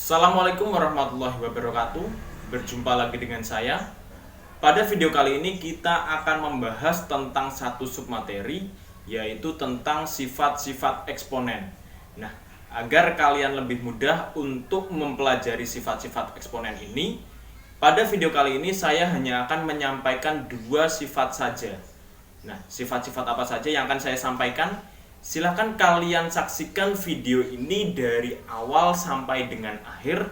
Assalamualaikum warahmatullahi wabarakatuh. Berjumpa lagi dengan saya. Pada video kali ini kita akan membahas tentang satu submateri, yaitu tentang sifat-sifat eksponen. Nah, agar kalian lebih mudah untuk mempelajari sifat-sifat eksponen ini, pada video kali ini saya hanya akan menyampaikan dua sifat saja. Nah, sifat-sifat apa saja yang akan saya sampaikan? Silahkan kalian saksikan video ini dari awal sampai dengan akhir.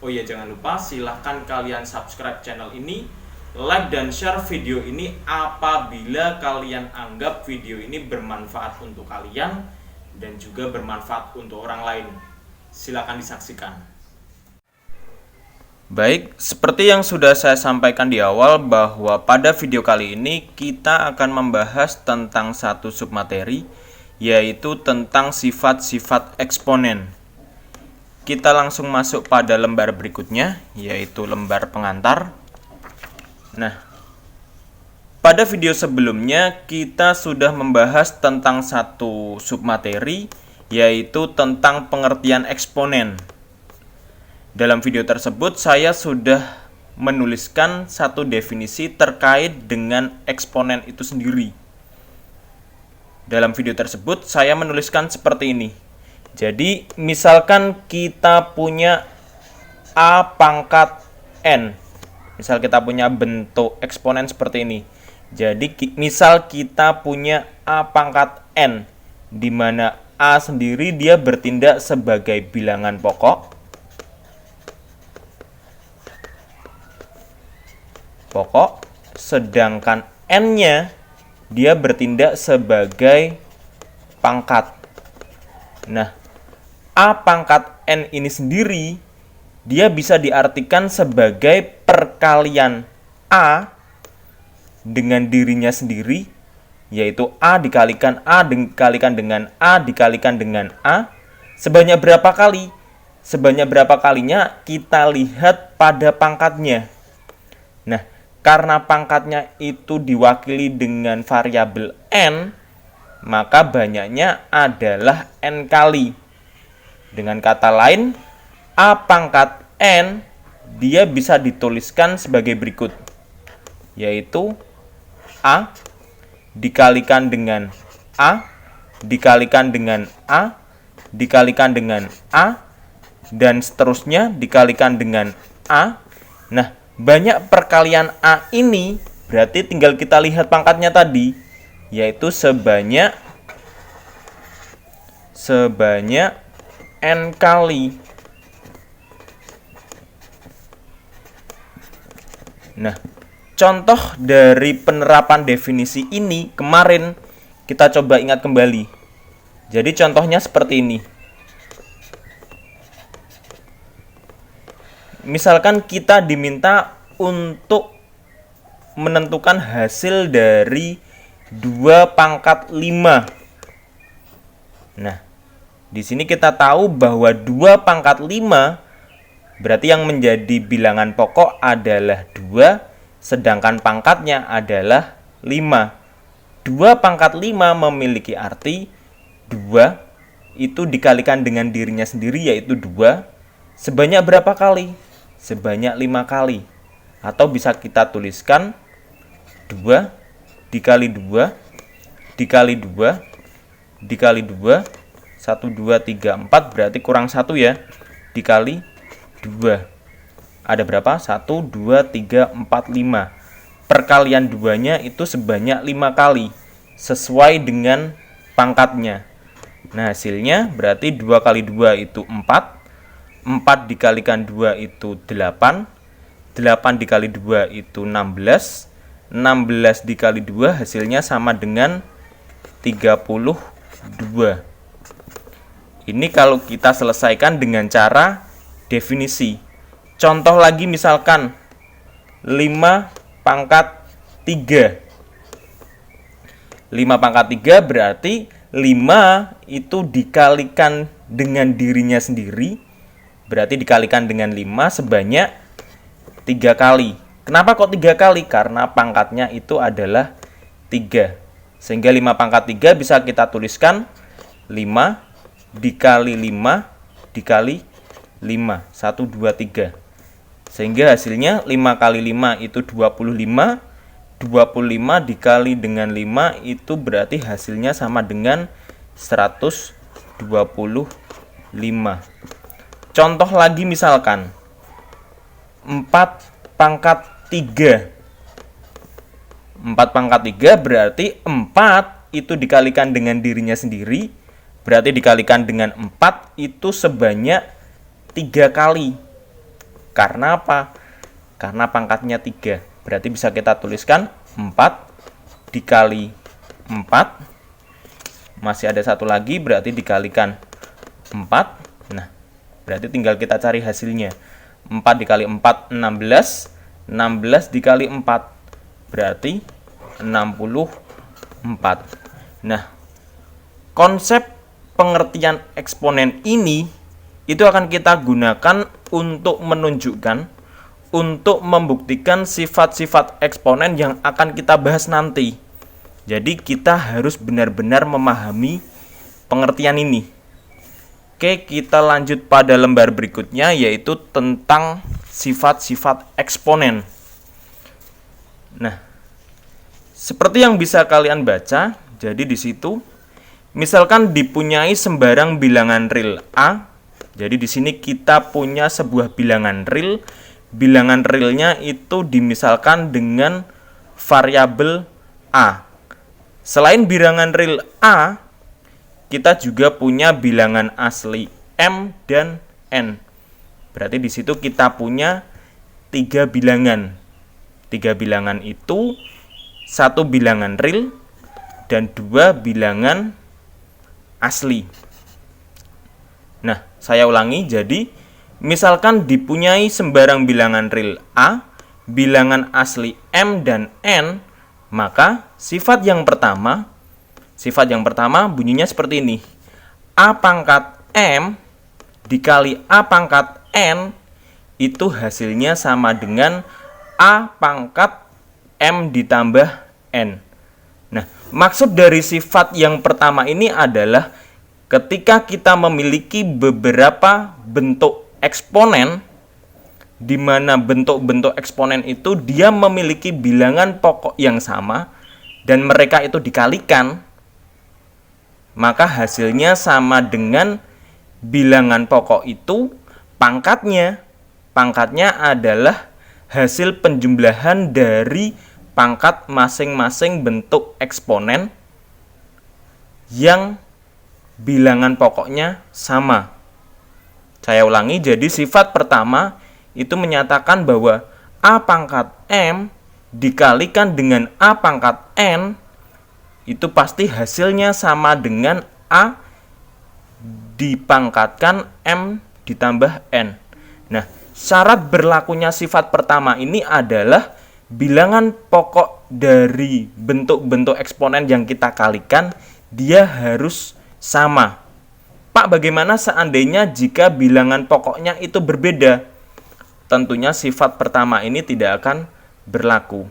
Oh iya, jangan lupa silahkan kalian subscribe channel ini, like dan share video ini apabila kalian anggap video ini bermanfaat untuk kalian dan juga bermanfaat untuk orang lain. Silahkan disaksikan. Baik, seperti yang sudah saya sampaikan di awal bahwa pada video kali ini kita akan membahas tentang satu submateri, yaitu tentang sifat-sifat eksponen. Kita langsung masuk pada lembar berikutnya, yaitu lembar pengantar. Nah, pada video sebelumnya kita sudah membahas tentang satu submateri, yaitu tentang pengertian eksponen. Dalam video tersebut saya sudah menuliskan satu definisi terkait dengan eksponen itu sendiri. Dalam video tersebut saya menuliskan seperti ini. Jadi misalkan kita punya A pangkat N. Misal kita punya bentuk eksponen seperti ini. Jadi misal kita punya A pangkat N, di mana A sendiri dia bertindak sebagai bilangan pokok. Sedangkan N-nya dia bertindak sebagai pangkat. Nah, A pangkat N ini sendiri dia bisa diartikan sebagai perkalian A dengan dirinya sendiri, yaitu A dikalikan A dikalikan dengan A dikalikan dengan A. Sebanyak berapa kali? Sebanyak berapa kalinya kita lihat pada pangkatnya. Nah, karena pangkatnya itu diwakili dengan variabel N, maka banyaknya adalah N kali. Dengan kata lain, A pangkat N dia bisa dituliskan sebagai berikut, yaitu A dikalikan dengan A dikalikan dengan A dikalikan dengan A dan seterusnya dikalikan dengan A. Nah, banyak perkalian A ini berarti tinggal kita lihat pangkatnya tadi, yaitu sebanyak N kali. Nah, contoh dari penerapan definisi ini kemarin kita coba ingat kembali. Jadi contohnya seperti ini. Misalkan kita diminta untuk menentukan hasil dari 2 pangkat 5. Nah, di sini kita tahu bahwa 2 pangkat 5 berarti yang menjadi bilangan pokok adalah 2, sedangkan pangkatnya adalah 5. 2 pangkat 5 memiliki arti 2 itu dikalikan dengan dirinya sendiri, yaitu 2. Sebanyak berapa kali? Sebanyak 5 kali. Atau bisa kita tuliskan 2 dikali 2 dikali 2 dikali 2 1, 2, 3, 4 berarti kurang 1 ya, dikali 2. Ada berapa? 1, 2, 3, 4, 5. Perkalian 2-nya itu sebanyak 5 kali sesuai dengan pangkatnya. Nah, hasilnya berarti 2 kali 2 itu 4. 4 dikalikan 2 itu 8. 8 dikali 2 itu 16. 16 dikali 2 hasilnya sama dengan 32. Ini kalau kita selesaikan dengan cara definisi. Contoh lagi misalkan 5 pangkat 3. 5 pangkat 3 berarti 5 itu dikalikan dengan dirinya sendiri, berarti dikalikan dengan 5 sebanyak 3 kali. Kenapa kok 3 kali? Karena pangkatnya itu adalah 3. Sehingga 5 pangkat 3 bisa kita tuliskan 5 dikali 5 dikali 5. 1, 2, 3. Sehingga hasilnya 5 kali 5 itu 25. 25 dikali dengan 5 itu berarti hasilnya sama dengan 125. Contoh lagi misalkan 4 pangkat 3. 4 pangkat 3 berarti 4 itu dikalikan dengan dirinya sendiri, berarti dikalikan dengan 4 itu sebanyak 3 kali. Karena apa? Karena pangkatnya 3. Berarti bisa kita tuliskan 4 dikali 4. Masih ada satu lagi, berarti dikalikan 4. Nah, berarti tinggal kita cari hasilnya. 4 dikali 4, 16. 16 dikali 4, berarti 64. Nah, konsep pengertian eksponen ini itu akan kita gunakan untuk menunjukkan, untuk membuktikan sifat-sifat eksponen yang akan kita bahas nanti. Jadi kita harus benar-benar memahami pengertian ini. Oke, kita lanjut pada lembar berikutnya, yaitu tentang sifat-sifat eksponen. Nah, seperti yang bisa kalian baca, jadi di situ misalkan dipunyai sembarang bilangan real A. Jadi di sini kita punya sebuah bilangan real. Bilangan realnya itu dimisalkan dengan variabel A. Selain bilangan real A, kita juga punya bilangan asli M dan N. Berarti di situ kita punya 3 bilangan. 3 bilangan itu 1 bilangan real dan 2 bilangan asli. Nah, saya ulangi, jadi misalkan dipunyai sembarang bilangan real A, bilangan asli M dan N, maka sifat yang pertama bunyinya seperti ini. A pangkat M dikali A pangkat N itu hasilnya sama dengan A pangkat M ditambah N. Nah, maksud dari sifat yang pertama ini adalah ketika kita memiliki beberapa bentuk eksponen, di mana bentuk-bentuk eksponen itu dia memiliki bilangan pokok yang sama dan mereka itu dikalikan, maka hasilnya sama dengan bilangan pokok itu pangkatnya. Pangkatnya adalah hasil penjumlahan dari pangkat masing-masing bentuk eksponen yang bilangan pokoknya sama. Saya ulangi, jadi sifat pertama itu menyatakan bahwa A pangkat M dikalikan dengan A pangkat N itu pasti hasilnya sama dengan A dipangkatkan M ditambah N. Nah, syarat berlakunya sifat pertama ini adalah bilangan pokok dari bentuk-bentuk eksponen yang kita kalikan dia harus sama. Pak, bagaimana seandainya jika bilangan pokoknya itu berbeda? Tentunya sifat pertama ini tidak akan berlaku.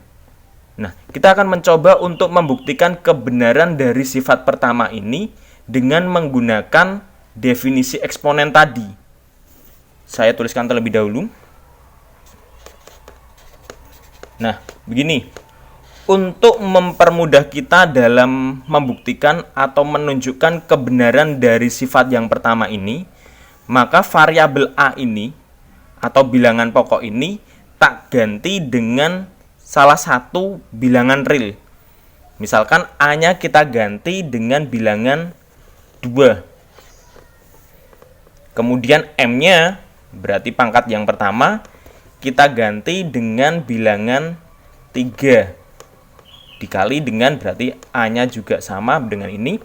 Nah, kita akan mencoba untuk membuktikan kebenaran dari sifat pertama ini dengan menggunakan definisi eksponen tadi. Saya tuliskan terlebih dahulu. Nah, begini. Untuk mempermudah kita dalam membuktikan atau menunjukkan kebenaran dari sifat yang pertama ini, maka variabel A ini atau bilangan pokok ini tak ganti dengan salah satu bilangan real. Misalkan A-nya kita ganti dengan bilangan 2. Kemudian M-nya berarti pangkat yang pertama kita ganti dengan bilangan 3. Dikali dengan berarti A-nya juga sama dengan ini,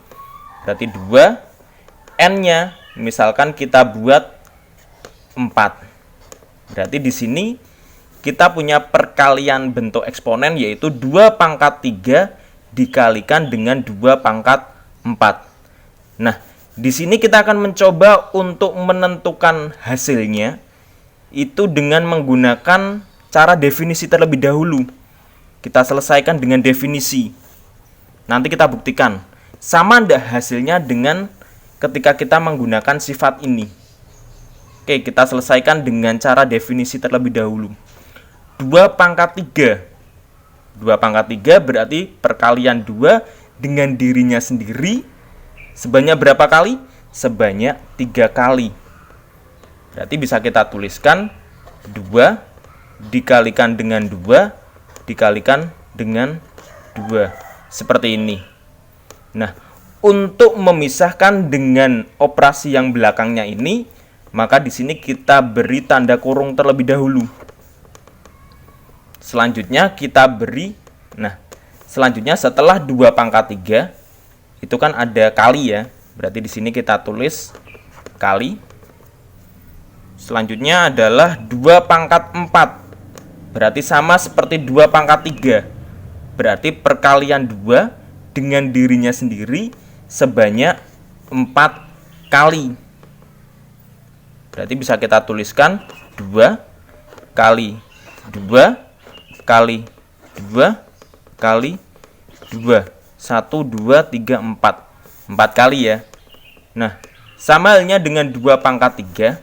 berarti 2. N-nya misalkan kita buat 4. Berarti di sini kita punya perkalian bentuk eksponen yaitu 2 pangkat 3 dikalikan dengan 2 pangkat 4. Nah, di sini kita akan mencoba untuk menentukan hasilnya itu dengan menggunakan cara definisi terlebih dahulu. Kita selesaikan dengan definisi. Nanti kita buktikan sama enggak hasilnya dengan ketika kita menggunakan sifat ini. Oke, kita selesaikan dengan cara definisi terlebih dahulu. 2 pangkat 3. 2 pangkat 3 berarti perkalian 2 dengan dirinya sendiri sebanyak berapa kali? Sebanyak 3 kali. Berarti bisa kita tuliskan 2 dikalikan dengan 2 dikalikan dengan 2. Seperti ini. Nah, untuk memisahkan dengan operasi yang belakangnya ini, maka di sini kita beri tanda kurung terlebih dahulu. Selanjutnya kita beri, selanjutnya setelah 2 pangkat 3, itu kan ada kali ya. Berarti di sini kita tulis kali. Selanjutnya adalah 2 pangkat 4. Berarti sama seperti 2 pangkat 3. Berarti perkalian 2 dengan dirinya sendiri sebanyak 4 kali. Berarti bisa kita tuliskan 2 kali 2 kali 2 kali 2. 1, 2, 3, 4. 4 kali ya. Nah, sama halnya dengan 2 pangkat 3.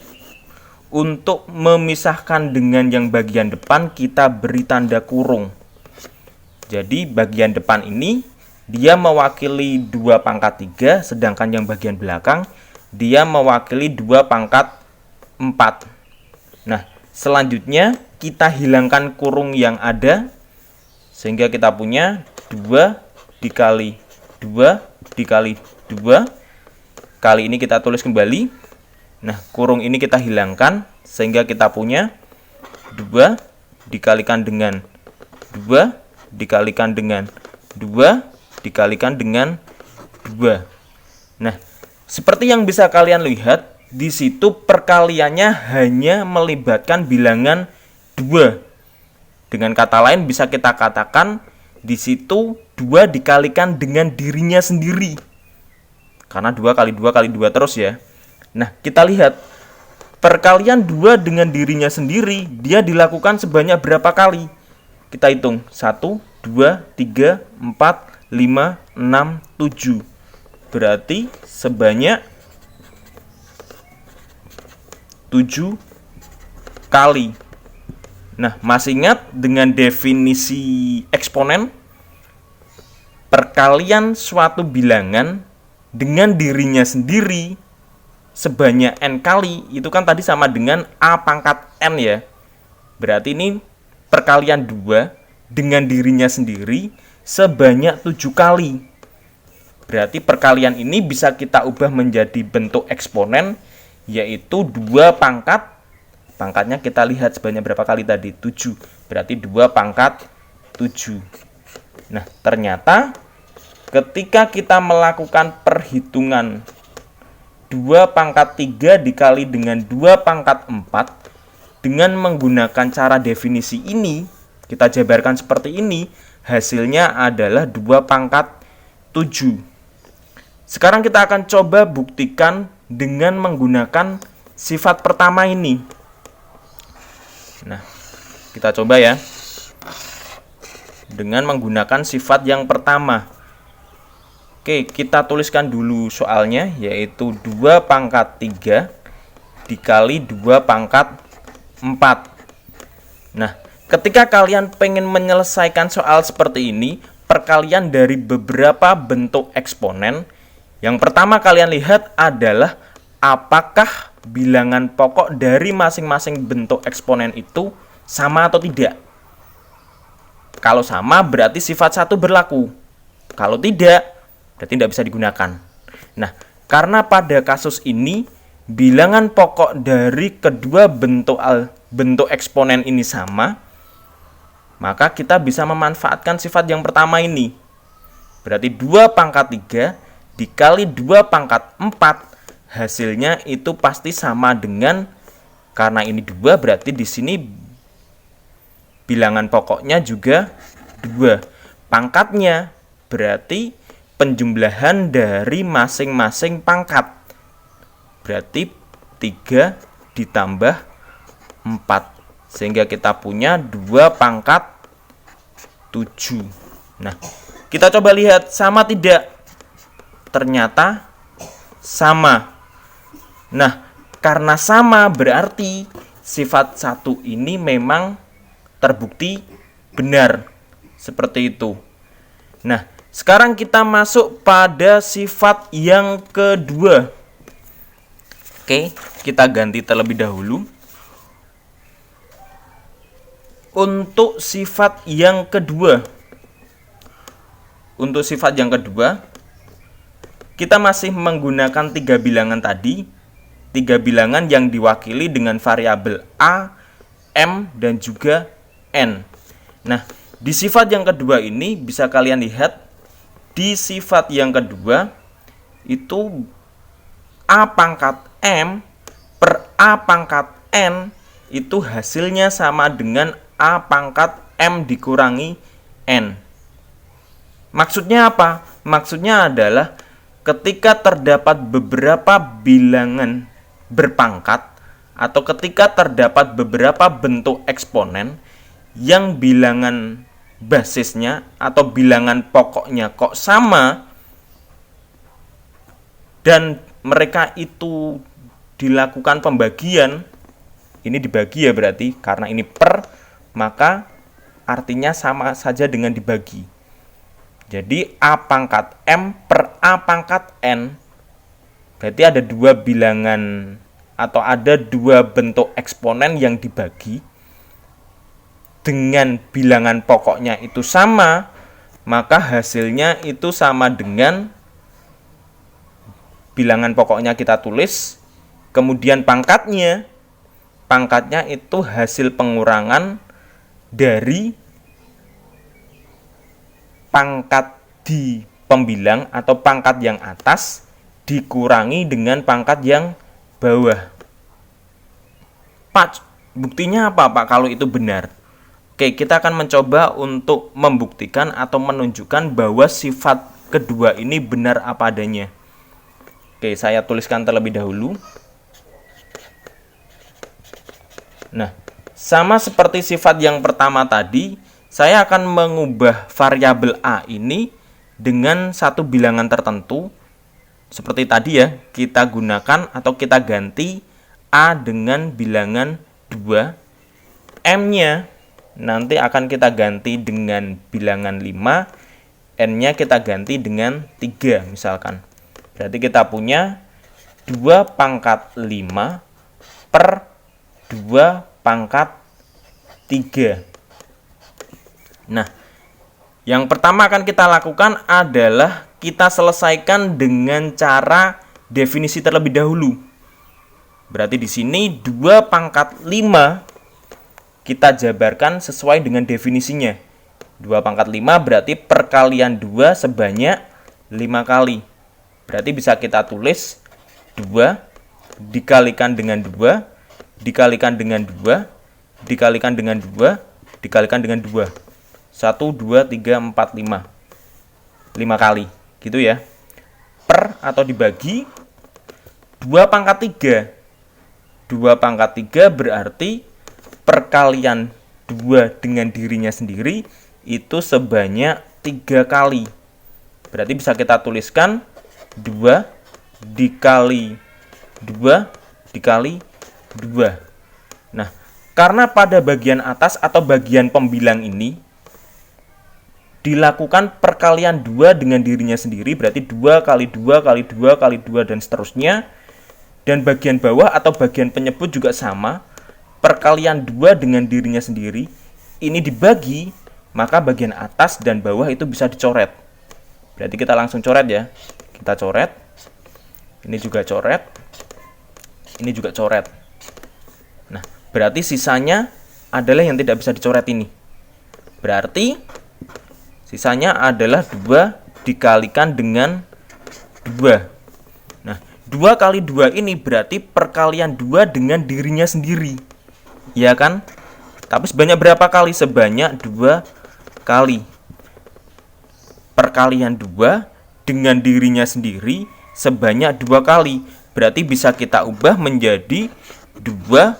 Untuk memisahkan dengan yang bagian depan, kita beri tanda kurung. Jadi bagian depan ini dia mewakili 2 pangkat 3, sedangkan yang bagian belakang dia mewakili 2 pangkat 4. Nah, selanjutnya kita hilangkan kurung yang ada, sehingga kita punya 2 dikali 2 dikali 2. Kali ini kita tulis kembali. Nah, kurung ini kita hilangkan, sehingga kita punya 2 dikalikan dengan 2 dikalikan dengan 2 dikalikan dengan 2. Nah, seperti yang bisa kalian lihat, di situ perkaliannya hanya melibatkan bilangan 2. Dengan kata lain bisa kita katakan di situ 2 dikalikan dengan dirinya sendiri. Karena 2 kali 2 kali 2 terus ya. Nah, kita lihat perkalian 2 dengan dirinya sendiri dia dilakukan sebanyak berapa kali? Kita hitung. 1, 2, 3, 4, 5, 6, 7. Berarti sebanyak 7 kali. Nah, masih ingat dengan definisi eksponen? Perkalian suatu bilangan dengan dirinya sendiri sebanyak n kali, itu kan tadi sama dengan A pangkat n ya. Berarti ini perkalian 2 dengan dirinya sendiri sebanyak 7 kali. Berarti perkalian ini bisa kita ubah menjadi bentuk eksponen, yaitu 2 pangkatnya kita lihat sebanyak berapa kali tadi? 7. Berarti 2 pangkat 7. Nah, ternyata ketika kita melakukan perhitungan 2 pangkat 3 dikali dengan 2 pangkat 4 dengan menggunakan cara definisi ini, kita jabarkan seperti ini, hasilnya adalah 2 pangkat 7. Sekarang kita akan coba buktikan dengan menggunakan sifat pertama ini. Nah, kita coba ya. Dengan menggunakan sifat yang pertama. Oke, kita tuliskan dulu soalnya, yaitu 2 pangkat 3 dikali 2 pangkat 4. Nah, ketika kalian pengen menyelesaikan soal seperti ini, perkalian dari beberapa bentuk eksponen, yang pertama kalian lihat adalah apakah bilangan pokok dari masing-masing bentuk eksponen itu sama atau tidak. Kalau sama, berarti sifat 1 berlaku. Kalau tidak, berarti tidak bisa digunakan. Nah, karena pada kasus ini bilangan pokok dari kedua bentuk eksponen ini sama, maka kita bisa memanfaatkan sifat yang pertama ini. Berarti 2 pangkat 3 dikali 2 pangkat 4, hasilnya itu pasti sama dengan, karena ini 2 berarti di sini bilangan pokoknya juga 2. Pangkatnya berarti penjumlahan dari masing-masing pangkat. Berarti 3 ditambah 4. Sehingga kita punya 2 pangkat 7. Nah, kita coba lihat sama tidak? Ternyata sama. Nah, karena sama berarti sifat 1 ini memang terbukti benar. Seperti itu. Nah, sekarang kita masuk pada sifat yang kedua. Oke, kita ganti terlebih dahulu. Untuk sifat yang kedua. Untuk sifat yang kedua, kita masih menggunakan 3 bilangan tadi. 3 bilangan yang diwakili dengan variabel A, M, dan juga N. Nah, di sifat yang kedua ini bisa kalian lihat, di sifat yang kedua itu A pangkat M per A pangkat N itu hasilnya sama dengan A pangkat M dikurangi N. Maksudnya apa? Maksudnya adalah ketika terdapat beberapa bilangan berpangkat atau ketika terdapat beberapa bentuk eksponen yang bilangan basisnya atau bilangan pokoknya kok sama dan mereka itu dilakukan pembagian, ini dibagi ya berarti karena ini per, maka artinya sama saja dengan dibagi. Jadi A pangkat M per A pangkat N berarti ada 2 bilangan atau ada 2 bentuk eksponen yang dibagi dengan bilangan pokoknya itu sama, maka hasilnya itu sama dengan bilangan pokoknya kita tulis, kemudian pangkatnya itu hasil pengurangan dari pangkat di pembilang atau pangkat yang atas dikurangi dengan pangkat yang bawah. Pak, buktinya apa Pak kalau itu benar? Oke, kita akan mencoba untuk membuktikan atau menunjukkan bahwa sifat kedua ini benar apa adanya. Oke, saya tuliskan terlebih dahulu. Nah, sama seperti sifat yang pertama tadi, saya akan mengubah variabel A ini dengan satu bilangan tertentu. Seperti tadi ya, kita gunakan atau kita ganti A dengan bilangan 2. M-nya nanti akan kita ganti dengan bilangan 5, N-nya kita ganti dengan 3 misalkan. Berarti kita punya 2 pangkat 5 per 2 pangkat 3. Nah, yang pertama akan kita lakukan adalah kita selesaikan dengan cara definisi terlebih dahulu. Berarti di sini 2 pangkat 5 kita jabarkan sesuai dengan definisinya. 2 pangkat 5 berarti perkalian 2 sebanyak 5 kali. Berarti bisa kita tulis 2 dikalikan dengan 2, dikalikan dengan 2, dikalikan dengan 2, dikalikan dengan 2. 1, 2, 3, 4, 5. 5 kali. Gitu ya. Per atau dibagi 2 pangkat 3. 2 pangkat 3 berarti perkalian 2 dengan dirinya sendiri itu sebanyak 3 kali. Berarti bisa kita tuliskan 2 dikali 2 dikali 2. Nah, karena pada bagian atas atau bagian pembilang ini dilakukan perkalian 2 dengan dirinya sendiri, berarti 2 kali 2 kali 2 kali 2 dan seterusnya. Dan bagian bawah atau bagian penyebut juga sama, perkalian 2 dengan dirinya sendiri, ini dibagi, maka bagian atas dan bawah itu bisa dicoret. Berarti kita langsung coret ya. Kita coret. Ini juga coret. Ini juga coret. Nah, berarti sisanya adalah yang tidak bisa dicoret ini. Berarti sisanya adalah 2 dikalikan dengan 2. Nah, 2 kali 2 ini berarti perkalian 2 dengan dirinya sendiri. Ya kan? Tapi sebanyak berapa kali? Sebanyak 2 kali. Perkalian 2 dengan dirinya sendiri sebanyak 2 kali. Berarti bisa kita ubah menjadi 2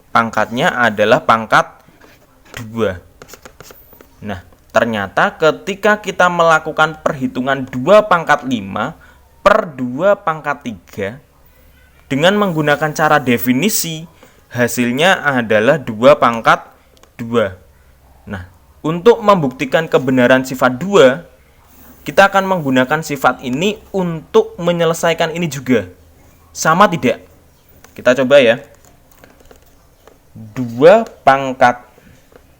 pangkatnya adalah pangkat 2. Nah, ternyata ketika kita melakukan perhitungan 2 pangkat 5 per 2 pangkat 3, dengan menggunakan cara definisi, hasilnya adalah 2 pangkat 2. Nah, untuk membuktikan kebenaran sifat 2, kita akan menggunakan sifat ini untuk menyelesaikan ini juga. Sama tidak? Kita coba ya. 2 pangkat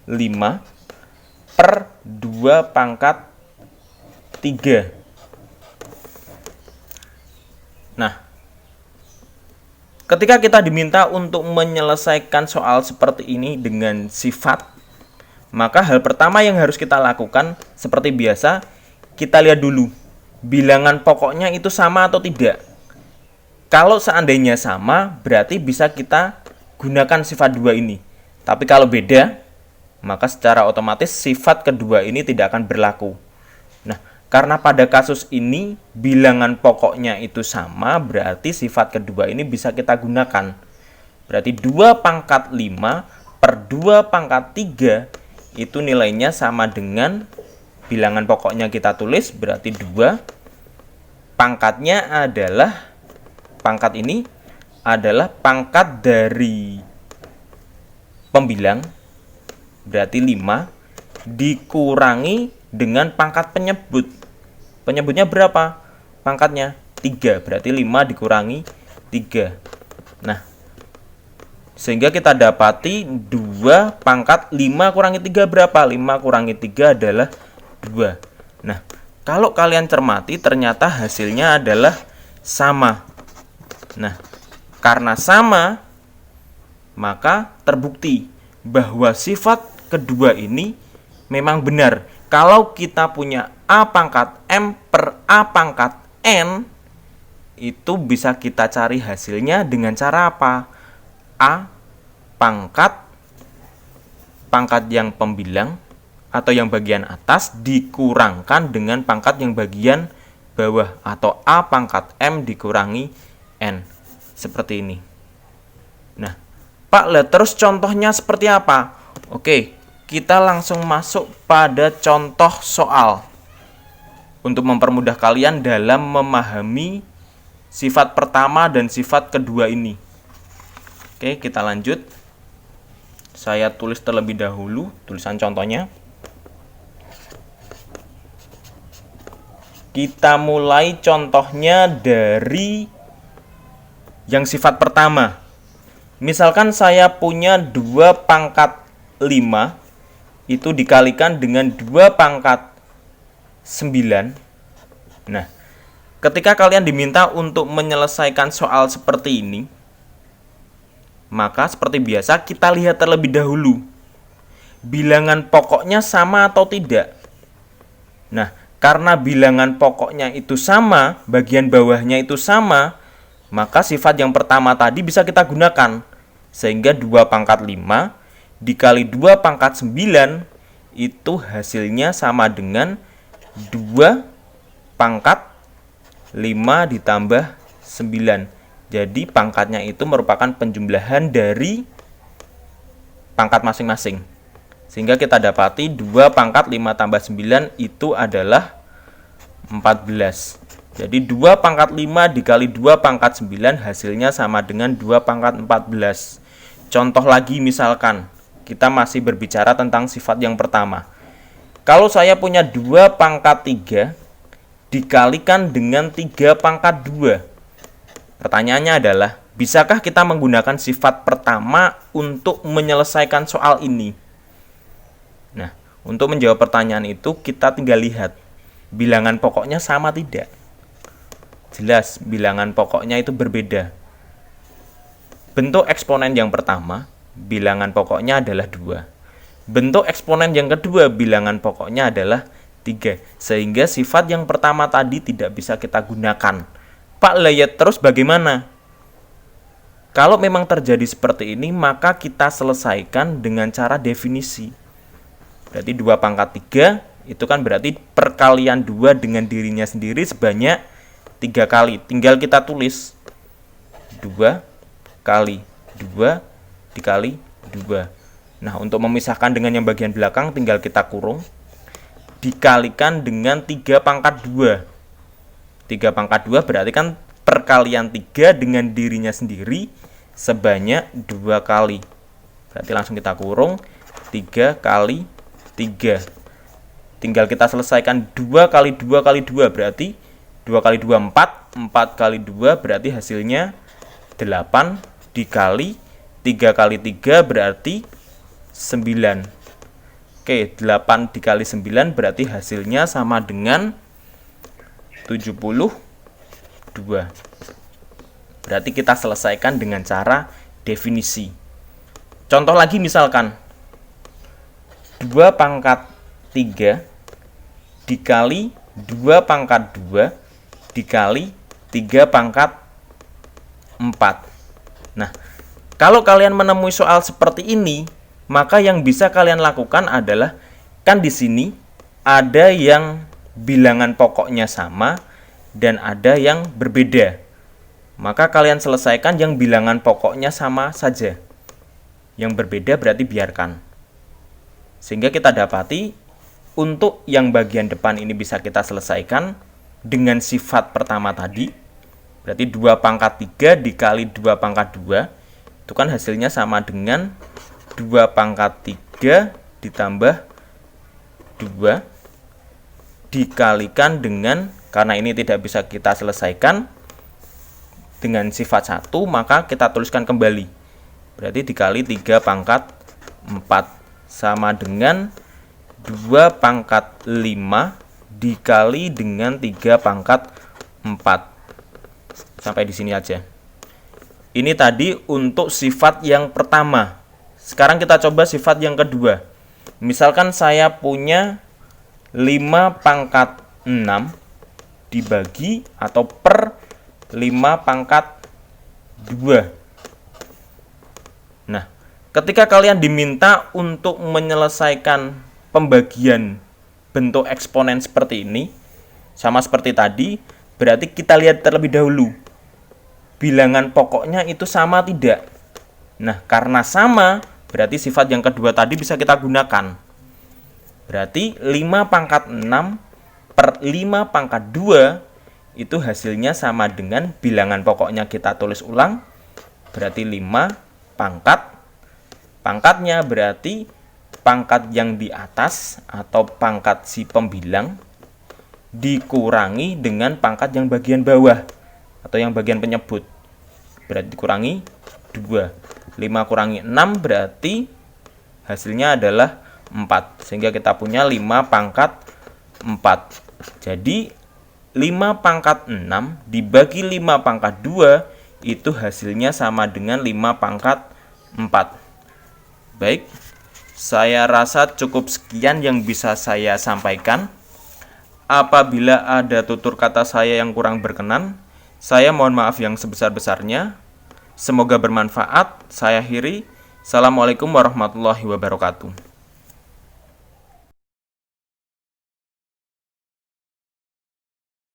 5 per 2 pangkat 3. Nah, ketika kita diminta untuk menyelesaikan soal seperti ini dengan sifat, maka hal pertama yang harus kita lakukan seperti biasa, kita lihat dulu bilangan pokoknya itu sama atau tidak. Kalau seandainya sama, berarti bisa kita gunakan sifat 2 ini. Tapi kalau beda, maka secara otomatis sifat kedua ini tidak akan berlaku. Nah, karena pada kasus ini bilangan pokoknya itu sama, berarti sifat kedua ini bisa kita gunakan. Berarti 2 pangkat 5 per 2 pangkat 3 itu nilainya sama dengan bilangan pokoknya kita tulis, berarti 2. Pangkatnya adalah, pangkat ini adalah pangkat dari pembilang, berarti 5, dikurangi dengan pangkat penyebut. Penyebutnya berapa? Pangkatnya 3, berarti 5 dikurangi 3. Nah, sehingga kita dapati 2 pangkat 5 kurangi 3 berapa? 5 kurangi 3 adalah 2. Nah, kalau kalian cermati ternyata hasilnya adalah sama. Nah, karena sama, maka terbukti bahwa sifat kedua ini memang benar. Kalau kita punya A pangkat M per A pangkat N, itu bisa kita cari hasilnya dengan cara apa? A pangkat yang pembilang atau yang bagian atas dikurangkan dengan pangkat yang bagian bawah, atau A pangkat M dikurangi N. Seperti ini. Nah, Pak, lihat terus contohnya seperti apa? Oke, kita langsung masuk pada contoh soal untuk mempermudah kalian dalam memahami sifat pertama dan sifat kedua ini. Oke, kita lanjut. Saya tulis terlebih dahulu tulisan contohnya. Kita mulai contohnya dari yang sifat pertama. Misalkan saya punya 2 pangkat 5 itu dikalikan dengan 2 pangkat 9. Nah, ketika kalian diminta untuk menyelesaikan soal seperti ini, maka seperti biasa kita lihat terlebih dahulu bilangan pokoknya sama atau tidak. Nah, karena bilangan pokoknya itu sama, bagian bawahnya itu sama, maka sifat yang pertama tadi bisa kita gunakan. Sehingga 2 pangkat 5 dikali 2 pangkat 9 itu hasilnya sama dengan 2 pangkat 5 ditambah 9. Jadi pangkatnya itu merupakan penjumlahan dari pangkat masing-masing. Sehingga kita dapati 2 pangkat 5 tambah 9 itu adalah 14. Jadi 2 pangkat 5 dikali 2 pangkat 9 hasilnya sama dengan 2 pangkat 14. Contoh lagi misalkan, kita masih berbicara tentang sifat yang pertama. Kalau saya punya 2 pangkat 3 dikalikan dengan 3 pangkat 2. Pertanyaannya adalah, bisakah kita menggunakan sifat pertama untuk menyelesaikan soal ini? Nah, untuk menjawab pertanyaan itu kita tinggal lihat bilangan pokoknya sama tidak. Jelas bilangan pokoknya itu berbeda. Bentuk eksponen yang pertama, bilangan pokoknya adalah 2. Bentuk eksponen yang kedua, bilangan pokoknya adalah 3. Sehingga sifat yang pertama tadi tidak bisa kita gunakan. Pak, lihat terus bagaimana? Kalau memang terjadi seperti ini, maka kita selesaikan dengan cara definisi. Berarti 2 pangkat 3 itu kan berarti perkalian 2 dengan dirinya sendiri sebanyak 3 kali. Tinggal kita tulis 2 kali 2 dikali 2. Nah, untuk memisahkan dengan yang bagian belakang tinggal kita kurung. Dikalikan dengan 3 pangkat 2. 3 pangkat 2 berarti kan perkalian 3 dengan dirinya sendiri sebanyak 2 kali. Berarti langsung kita kurung 3 kali 3. Tinggal kita selesaikan 2 kali 2 kali 2 berarti 2 kali 2 4, 4 kali 2 berarti hasilnya 8 dikali 3 kali 3 berarti 9. Oke, 8 dikali 9 berarti hasilnya sama dengan 72. Berarti kita selesaikan dengan cara definisi. Contoh lagi misalkan 2 pangkat 3 dikali 2 pangkat 2 dikali 3 pangkat 4. Nah, kalau kalian menemui soal seperti ini, maka yang bisa kalian lakukan adalah, kan di sini ada yang bilangan pokoknya sama dan ada yang berbeda. Maka kalian selesaikan yang bilangan pokoknya sama saja. Yang berbeda berarti biarkan. Sehingga kita dapati untuk yang bagian depan ini bisa kita selesaikan dengan sifat pertama tadi. Berarti 2 pangkat 3 dikali 2 pangkat 2 itu kan hasilnya sama dengan 2 pangkat 3 ditambah 2 dikalikan dengan, karena ini tidak bisa kita selesaikan dengan sifat 1, maka kita tuliskan kembali. Berarti dikali 3 pangkat 4 sama dengan 2 pangkat 5 dikali dengan 3 pangkat 4. Sampai di sini aja. Ini tadi untuk sifat yang pertama. Sekarang kita coba sifat yang kedua. Misalkan saya punya 5 pangkat 6 dibagi atau per 5 pangkat 2. Nah, ketika kalian diminta untuk menyelesaikan pembagian bentuk eksponen seperti ini, sama seperti tadi, berarti kita lihat terlebih dahulu. Bilangan pokoknya itu sama tidak? Nah, karena sama, berarti sifat yang kedua tadi bisa kita gunakan. Berarti 5 pangkat 6 per 5 pangkat 2 itu hasilnya sama dengan bilangan pokoknya kita tulis ulang. Berarti 5 pangkat. Pangkatnya berarti pangkat yang di atas atau pangkat si pembilang dikurangi dengan pangkat yang bagian bawah atau yang bagian penyebut. Berarti dikurangi 2. 5 kurangi 6 berarti hasilnya adalah 4. Sehingga kita punya 5 pangkat 4. Jadi 5 pangkat 6 dibagi 5 pangkat 2 itu hasilnya sama dengan 5 pangkat 4. Baik, saya rasa cukup sekian yang bisa saya sampaikan. Apabila ada tutur kata saya yang kurang berkenan, saya mohon maaf yang sebesar-besarnya. Semoga bermanfaat. Saya akhiri. Assalamualaikum warahmatullahi wabarakatuh.